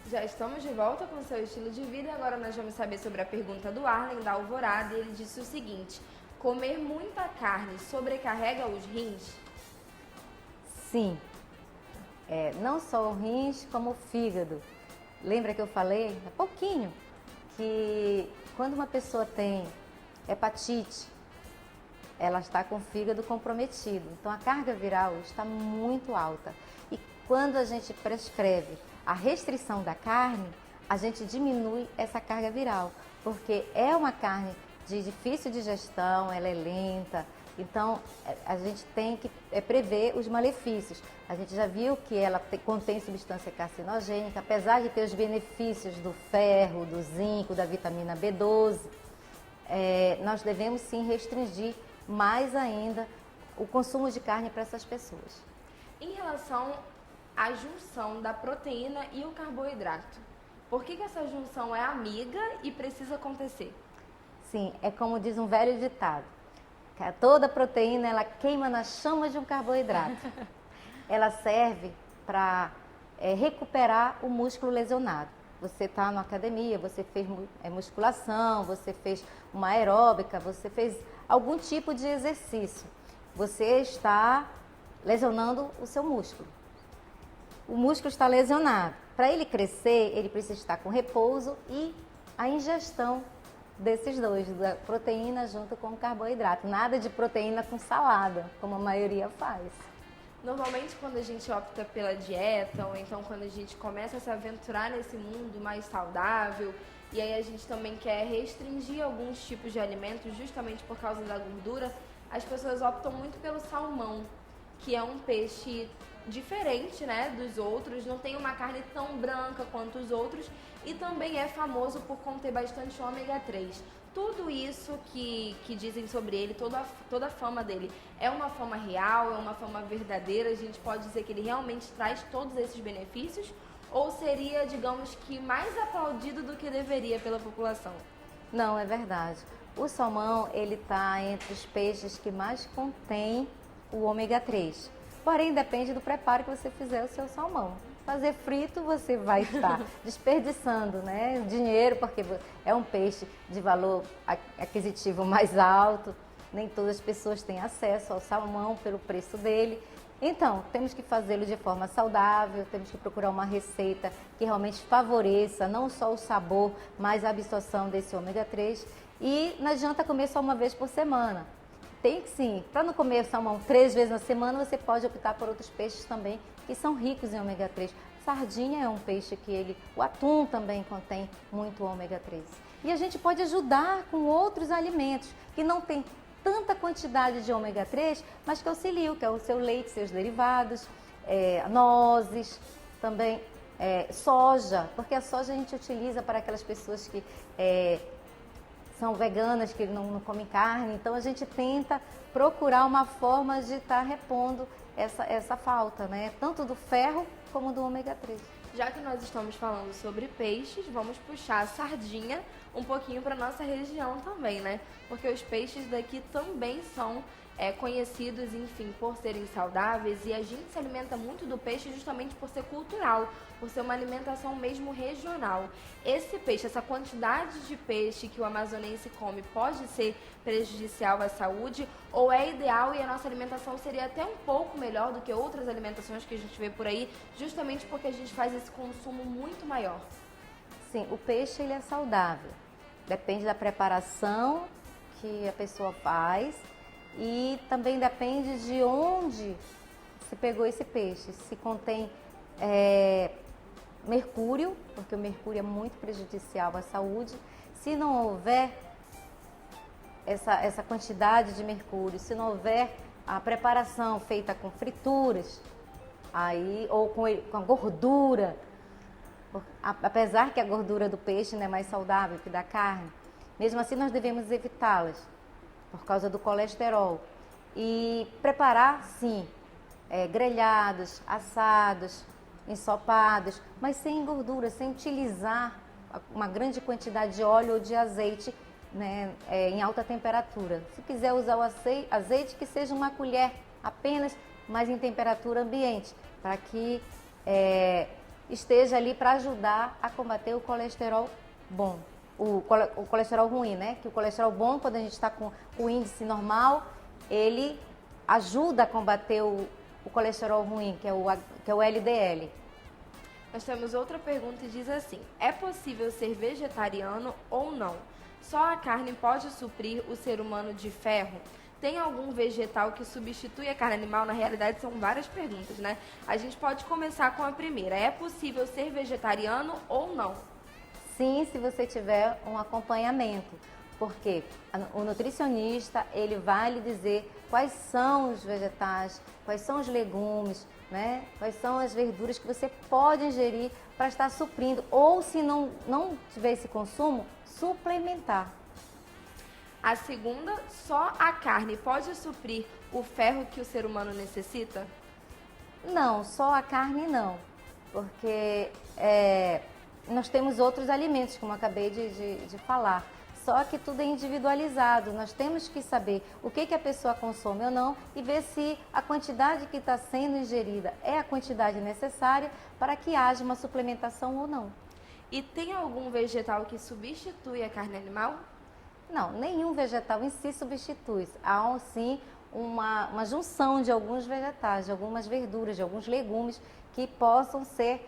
Já estamos de volta com o seu estilo de vida e agora nós vamos saber sobre a pergunta do Arlen da Alvorada. E ele disse o seguinte: comer muita carne sobrecarrega os rins? Sim, não só o rins como o fígado. Lembra que eu falei há pouquinho que quando uma pessoa tem hepatite, ela está com o fígado comprometido. Então a carga viral está muito alta. E quando a gente prescreve a restrição da carne, a gente diminui essa carga viral, porque é uma carne de difícil digestão, ela é lenta, então a gente tem que prever os malefícios. A gente já viu que ela contém substância carcinogênica, apesar de ter os benefícios do ferro, do zinco, da vitamina B12, nós devemos sim restringir mais ainda o consumo de carne para essas pessoas. Em relação à junção da proteína e o carboidrato, por que essa junção é amiga e precisa acontecer? Sim, é como diz um velho ditado, que toda proteína ela queima na chama de um carboidrato. Ela serve para recuperar o músculo lesionado. Você está na academia, você fez musculação, você fez uma aeróbica, você fez algum tipo de exercício. Você está lesionando o seu músculo. O músculo está lesionado. Para ele crescer, ele precisa estar com repouso e a ingestão desses dois, da proteína junto com o carboidrato. Nada de proteína com salada, como a maioria faz. Normalmente quando a gente opta pela dieta, ou então quando a gente começa a se aventurar nesse mundo mais saudável, e aí a gente também quer restringir alguns tipos de alimentos justamente por causa da gordura, as pessoas optam muito pelo salmão, que é um peixe diferente, né, dos outros, não tem uma carne tão branca quanto os outros e também é famoso por conter bastante ômega 3. Tudo isso que dizem sobre ele, toda a fama dele, é uma fama real, é uma fama verdadeira? A gente pode dizer que ele realmente traz todos esses benefícios? Ou seria, digamos que, mais aplaudido do que deveria pela população? Não, é verdade. O salmão, ele está entre os peixes que mais contém o ômega 3. Porém, depende do preparo que você fizer o seu salmão. Fazer frito, você vai estar desperdiçando, né, dinheiro, porque é um peixe de valor aquisitivo mais alto. Nem todas as pessoas têm acesso ao salmão pelo preço dele. Então, temos que fazê-lo de forma saudável, temos que procurar uma receita que realmente favoreça não só o sabor, mas a absorção desse ômega 3. E não adianta comer só uma vez por semana. Tem que sim, para não comer salmão 3 vezes na semana, você pode optar por outros peixes também que são ricos em ômega 3. Sardinha é um peixe que o atum também contém muito ômega 3. E a gente pode ajudar com outros alimentos que não tem tanta quantidade de ômega 3, mas que auxiliam, que é o seu leite, seus derivados, nozes, também soja, porque a soja a gente utiliza para aquelas pessoas que são veganas, que não comem carne, então a gente tenta procurar uma forma de estar repondo essa falta, né? Tanto do ferro como do ômega 3. Já que nós estamos falando sobre peixes, vamos puxar a sardinha um pouquinho para nossa região também, né? Porque os peixes daqui também são conhecidos, enfim, por serem saudáveis, e a gente se alimenta muito do peixe justamente por ser cultural, por ser uma alimentação mesmo regional. Esse peixe, essa quantidade de peixe que o amazonense come pode ser prejudicial à saúde ou é ideal e a nossa alimentação seria até um pouco melhor do que outras alimentações que a gente vê por aí, justamente porque a gente faz esse consumo muito maior? Sim, o peixe ele é saudável, depende da preparação que a pessoa faz. E também depende de onde se pegou esse peixe, se contém mercúrio, porque o mercúrio é muito prejudicial à saúde. Se não houver essa quantidade de mercúrio, se não houver a preparação feita com frituras, ou com a gordura, apesar que a gordura do peixe não é mais saudável que da carne, mesmo assim nós devemos evitá-las por causa do colesterol. E preparar, sim, grelhados, assados, ensopados, mas sem gordura, sem utilizar uma grande quantidade de óleo ou de azeite né, em alta temperatura. Se quiser usar o azeite, que seja uma colher apenas, mas em temperatura ambiente, para que esteja ali para ajudar a combater o colesterol bom. O colesterol ruim, né? Que o colesterol bom, quando a gente está com o índice normal, ele ajuda a combater o colesterol ruim, que é o LDL. Nós temos outra pergunta e diz assim: é possível ser vegetariano ou não? Só a carne pode suprir o ser humano de ferro? Tem algum vegetal que substitui a carne animal? Na realidade, são várias perguntas, né? A gente pode começar com a primeira. É possível ser vegetariano ou não? Sim, se você tiver um acompanhamento. Porque o nutricionista, ele vai lhe dizer quais são os vegetais, quais são os legumes, né? Quais são as verduras que você pode ingerir para estar suprindo. Ou se não tiver esse consumo, suplementar. A segunda, só a carne pode suprir o ferro que o ser humano necessita? Não, só a carne não. Porque nós temos outros alimentos, como eu acabei de falar. Só que tudo é individualizado. Nós temos que saber o que a pessoa consome ou não e ver se a quantidade que está sendo ingerida é a quantidade necessária para que haja uma suplementação ou não. E tem algum vegetal que substitui a carne animal? Não, nenhum vegetal em si substitui. Há sim uma junção de alguns vegetais, de algumas verduras, de alguns legumes que possam ser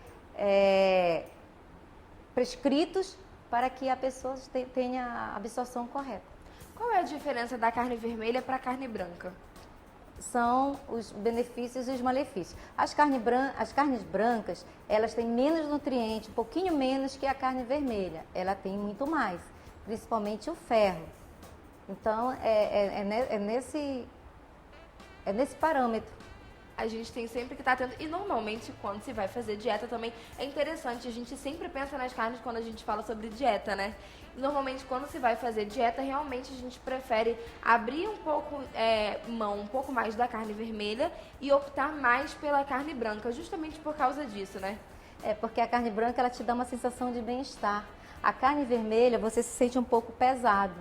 prescritos para que a pessoa tenha a absorção correta. Qual é a diferença da carne vermelha para a carne branca? São os benefícios e os malefícios. As carnes brancas, elas têm menos nutrientes, um pouquinho menos que a carne vermelha. Ela tem muito mais, principalmente o ferro. Então, é nesse parâmetro. A gente tem sempre que estar atento. E normalmente, quando se vai fazer dieta também, é interessante. A gente sempre pensa nas carnes quando a gente fala sobre dieta, né? E normalmente, quando se vai fazer dieta, realmente a gente prefere abrir um pouco um pouco mais da carne vermelha e optar mais pela carne branca, justamente por causa disso, né? Porque a carne branca, ela te dá uma sensação de bem-estar. A carne vermelha, você se sente um pouco pesado.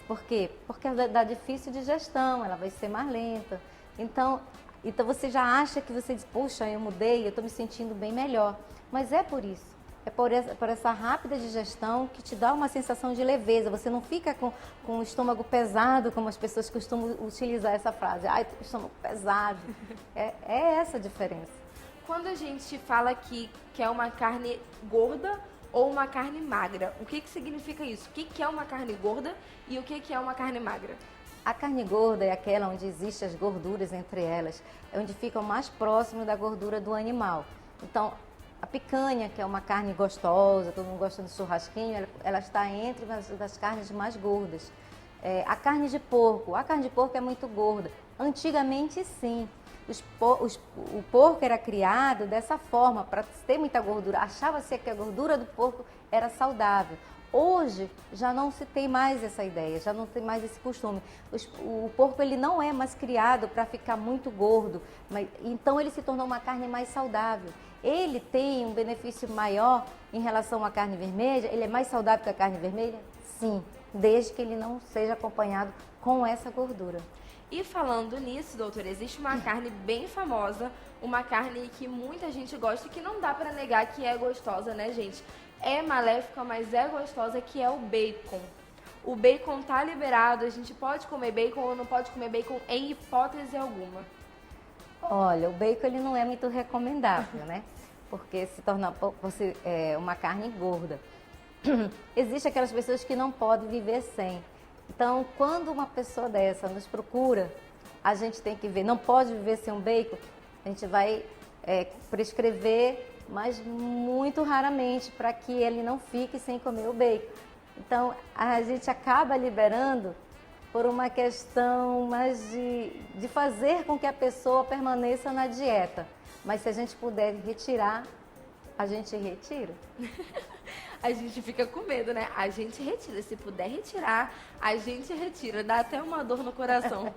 Por quê? Porque ela dá difícil digestão, ela vai ser mais lenta. Então você já acha que você diz, puxa, eu mudei, eu estou me sentindo bem melhor. Mas é por isso. É por essa rápida digestão que te dá uma sensação de leveza. Você não fica com o estômago pesado, como as pessoas costumam utilizar essa frase. Ai, tô com o estômago pesado. É essa a diferença. Quando a gente fala que é uma carne gorda ou uma carne magra, o que significa isso? O que é uma carne gorda e o que é uma carne magra? A carne gorda é aquela onde existem as gorduras entre elas, é onde fica o mais próximo da gordura do animal. Então, a picanha, que é uma carne gostosa, todo mundo gosta do churrasquinho, ela está entre as das carnes mais gordas. A carne de porco é muito gorda. Antigamente, sim. O porco era criado dessa forma, para ter muita gordura. Achava-se que a gordura do porco era saudável. Hoje já não se tem mais essa ideia, já não tem mais esse costume. O porco ele não é mais criado para ficar muito gordo, então ele se tornou uma carne mais saudável. Ele tem um benefício maior em relação à carne vermelha? Ele é mais saudável que a carne vermelha? Sim, desde que ele não seja acompanhado com essa gordura. E falando nisso, doutora, existe uma carne bem famosa, uma carne que muita gente gosta e que não dá para negar que é gostosa, né, gente? É maléfica, mas é gostosa, que é o bacon. O bacon tá liberado, a gente pode comer bacon ou não pode comer bacon em hipótese alguma. Olha, o bacon ele não é muito recomendável, né? Porque se torna uma carne gorda. Existem aquelas pessoas que não podem viver sem. Então, quando uma pessoa dessa nos procura, a gente tem que ver, não pode viver sem um bacon, a gente vai prescrever, mas muito raramente, para que ele não fique sem comer o bacon. Então, a gente acaba liberando por uma questão mais de fazer com que a pessoa permaneça na dieta. Mas se a gente puder retirar, a gente retira. a gente fica com medo, né? A gente retira, se puder retirar, a gente retira, dá até uma dor no coração.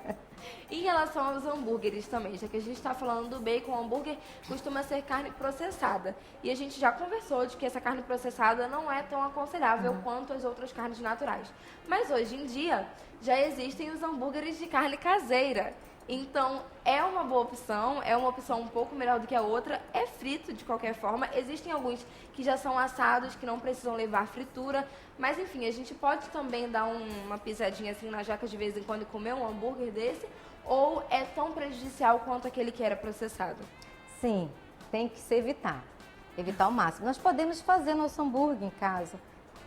Em relação aos hambúrgueres também, já que a gente está falando do bacon, o hambúrguer costuma ser carne processada. E a gente já conversou de que essa carne processada não é tão aconselhável quanto as outras carnes naturais. Mas hoje em dia já existem os hambúrgueres de carne caseira. Então, é uma boa opção, é uma opção um pouco melhor do que a outra, é frito de qualquer forma. Existem alguns que já são assados, que não precisam levar fritura, mas enfim, a gente pode também dar uma pisadinha assim na jaca de vez em quando e comer um hambúrguer desse, ou é tão prejudicial quanto aquele que era processado? Sim, tem que se evitar ao máximo. Nós podemos fazer nosso hambúrguer em casa.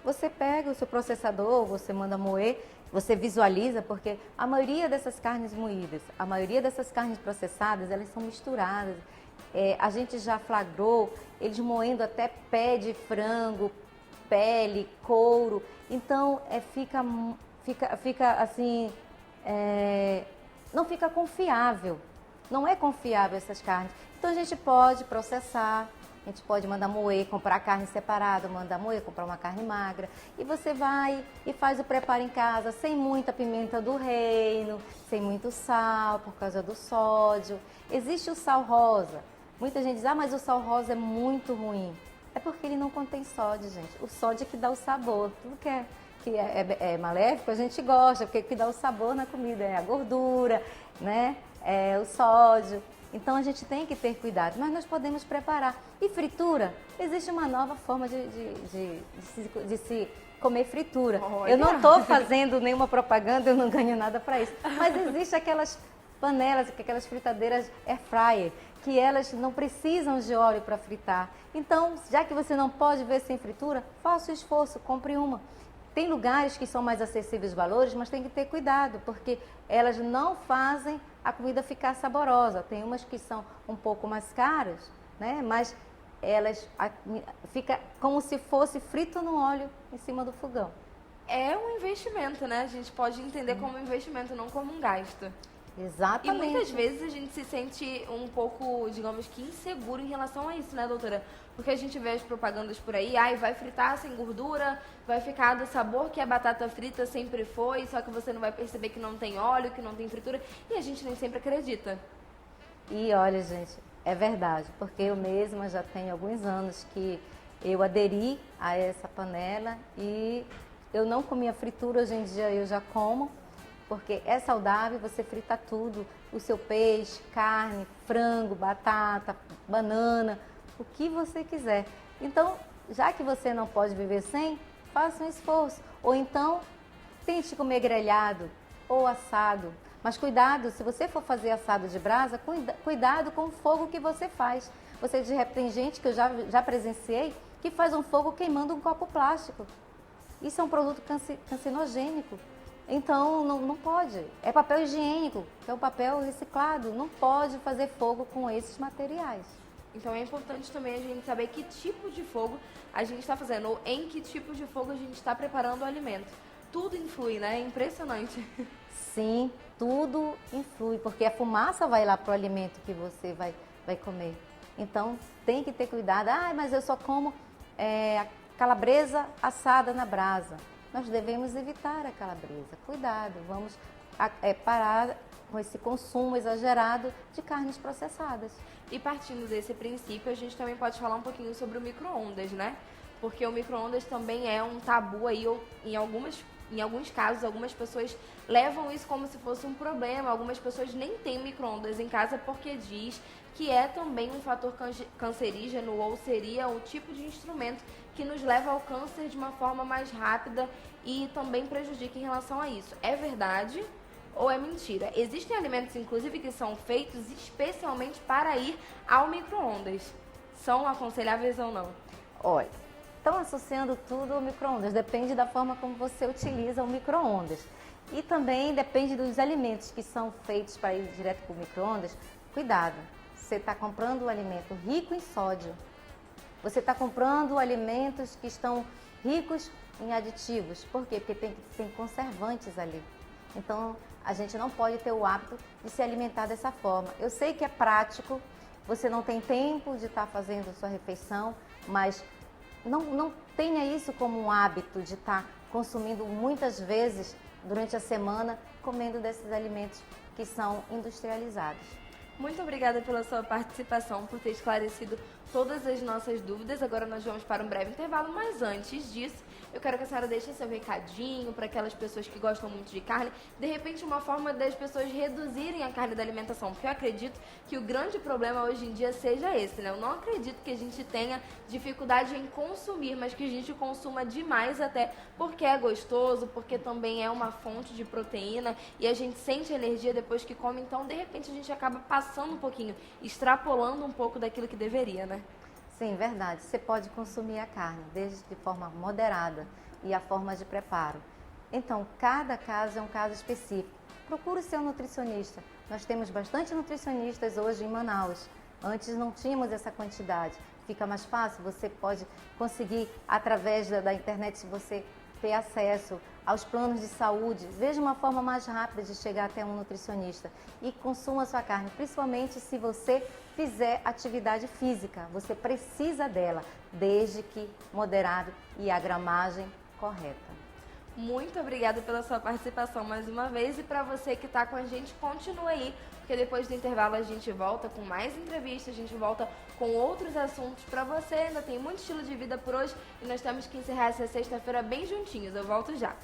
Você pega o seu processador, você manda moer, você visualiza, porque a maioria dessas carnes moídas, a maioria dessas carnes processadas, elas são misturadas. A gente já flagrou eles moendo até pé de frango, pele, couro. Então, fica assim, não fica confiável. Não é confiável essas carnes. Então, a gente pode processar. A gente pode mandar moer, comprar carne separada, mandar moer, comprar uma carne magra. E você vai e faz o preparo em casa, sem muita pimenta do reino, sem muito sal, por causa do sódio. Existe o sal rosa. Muita gente diz, mas o sal rosa é muito ruim. É porque ele não contém sódio, gente. O sódio é que dá o sabor. Tudo que é maléfico, a gente gosta, porque o que dá o sabor na comida é a gordura, né? O sódio. Então, a gente tem que ter cuidado, mas nós podemos preparar. E fritura, existe uma nova forma de se comer fritura. Olha. Eu não estou fazendo nenhuma propaganda, eu não ganho nada para isso. Mas existe aquelas panelas, aquelas fritadeiras air fryer, que elas não precisam de óleo para fritar. Então, já que você não pode ver sem fritura, faça o esforço, compre uma. Tem lugares que são mais acessíveis os valores, mas tem que ter cuidado, porque elas não fazem a comida ficar saborosa. Tem umas que são um pouco mais caras, né? Mas fica como se fosse frito no óleo em cima do fogão. É um investimento, né? A gente pode entender como um investimento, não como um gasto. Exatamente. E muitas vezes a gente se sente um pouco, digamos que inseguro em relação a isso, né, doutora? Porque a gente vê as propagandas por aí, vai fritar sem gordura, vai ficar do sabor que a batata frita sempre foi, só que você não vai perceber que não tem óleo, que não tem fritura, e a gente nem sempre acredita. E olha, gente, é verdade, porque eu mesma já tenho alguns anos que eu aderi a essa panela e eu não comia fritura, hoje em dia eu já como. Porque é saudável, você frita tudo, o seu peixe, carne, frango, batata, banana, o que você quiser. Então, já que você não pode viver sem, faça um esforço. Ou então, tente comer grelhado ou assado. Mas cuidado, se você for fazer assado de brasa, cuidado com o fogo que você faz. Você, de repente, tem gente que eu já presenciei que faz um fogo queimando um copo plástico. Isso é um produto cancinogênico. Então, não pode. É papel higiênico, que é o papel reciclado. Não pode fazer fogo com esses materiais. Então, é importante também a gente saber que tipo de fogo a gente está fazendo, ou em que tipo de fogo a gente está preparando o alimento. Tudo influi, né? É impressionante. Sim, tudo influi, porque a fumaça vai lá para o alimento que você vai comer. Então, tem que ter cuidado. Mas eu só como a calabresa assada na brasa. Nós devemos evitar a calabresa. Cuidado, vamos parar com esse consumo exagerado de carnes processadas. E partindo desse princípio, a gente também pode falar um pouquinho sobre o micro-ondas, né? Porque o micro-ondas também é um tabu aí, ou em alguns casos, algumas pessoas levam isso como se fosse um problema. Algumas pessoas nem têm micro-ondas em casa porque diz que é também um fator cancerígeno, ou seria o tipo de instrumento que nos leva ao câncer de uma forma mais rápida e também prejudica em relação a isso. É verdade ou é mentira? Existem alimentos, inclusive, que são feitos especialmente para ir ao micro-ondas. São aconselháveis ou não? Olha, estão associando tudo ao micro-ondas. Depende da forma como você utiliza o micro-ondas. E também depende dos alimentos que são feitos para ir direto para o micro-ondas. Cuidado, você está comprando um alimento rico em sódio. Você está comprando alimentos que estão ricos em aditivos. Por quê? Porque tem conservantes ali. Então, a gente não pode ter o hábito de se alimentar dessa forma. Eu sei que é prático, você não tem tempo de estar fazendo a sua refeição, mas não tenha isso como um hábito de estar consumindo muitas vezes durante a semana, comendo desses alimentos que são industrializados. Muito obrigada pela sua participação, por ter esclarecido todas as nossas dúvidas. Agora nós vamos para um breve intervalo, mas antes disso, eu quero que a senhora deixe seu recadinho para aquelas pessoas que gostam muito de carne. De repente, uma forma das pessoas reduzirem a carne da alimentação, porque eu acredito que o grande problema hoje em dia seja esse, né? Eu não acredito que a gente tenha dificuldade em consumir, mas que a gente consuma demais até porque é gostoso, porque também é uma fonte de proteína e a gente sente alergia depois que come, então de repente a gente acaba passando um pouquinho, extrapolando um pouco daquilo que deveria, né? Sim, verdade. Você pode consumir a carne, desde de forma moderada e a forma de preparo. Então, cada caso é um caso específico. Procure ser um nutricionista. Nós temos bastante nutricionistas hoje em Manaus. Antes não tínhamos essa quantidade. Fica mais fácil, você pode conseguir, através da internet, você ter acesso aos planos de saúde. Veja uma forma mais rápida de chegar até um nutricionista e consuma a sua carne, principalmente se você fizer atividade física. Você precisa dela, desde que moderado e a gramagem correta. Muito obrigada pela sua participação mais uma vez e para você que está com a gente, continua aí, porque depois do intervalo a gente volta com mais entrevistas, a gente volta com outros assuntos para você. Ainda tem muito estilo de vida por hoje e nós temos que encerrar essa sexta-feira bem juntinhos. Eu volto já.